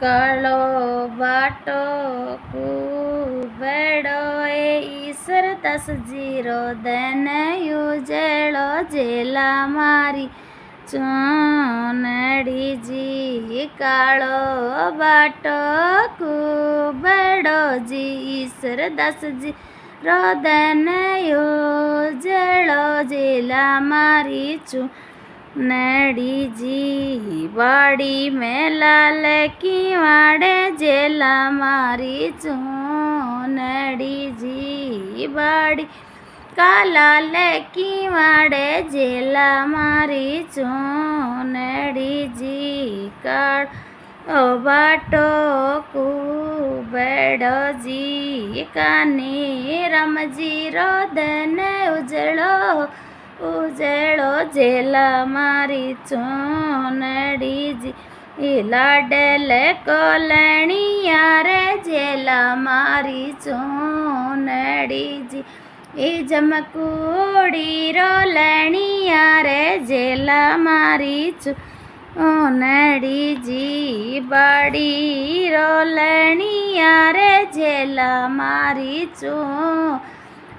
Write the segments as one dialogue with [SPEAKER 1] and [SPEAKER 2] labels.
[SPEAKER 1] કાળો બાટો કુબેડો એ ઈશ્વરદાસ જીરો દન યુજેળો જેલા મારી ચોનડીજી કાળો બાટો કુબેડો જી ઈશ્વરદાસજી રોદન યુજેળો જેલા મારી નડીજી વાડી મેં લાલ કી વાડે જેલા મારી નડીજી વાડી કાલાલ કી વાડે જેલા મારી નડીજી કાળો બાટો કુબેડોજી કાની રમજી રોદન ઉજળો જેલા મારી ચોનડીજી લાડલે કોલણિયા રે જેલા મારી ચોનડીજી જમકુડી રોલણિયા રે જેલા મારી ચોનડીજી બાડી રોલણિયા રે જેલા મારી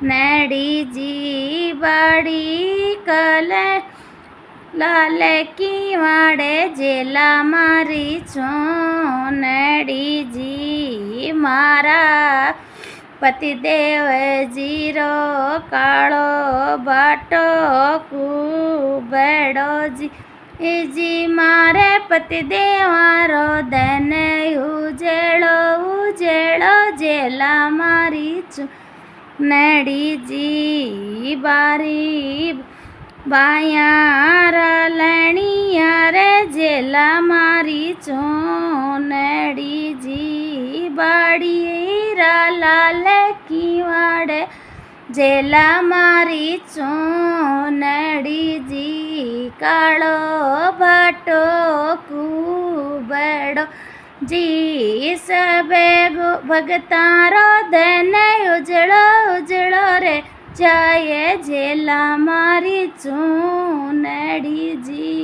[SPEAKER 1] નડીજી બાડી કલે લાલ કી વાડે જેલા મારી નડીજી મારા પતિદેવ જીરો કાળો બાટો કુબેડોજી જી મારે પતિદેવારો દન ઉજેળો જેલા મારી નડીજી બારી બાયા લણિયા રે જેલા મારી નડીજી બાડી લાલ કી વાડે જેલા મારી નડીજી કાળો બાટો કુબેડો જી સબે ભગતારો દન ઉજળો રે જાય જેલા મારી નડીજી।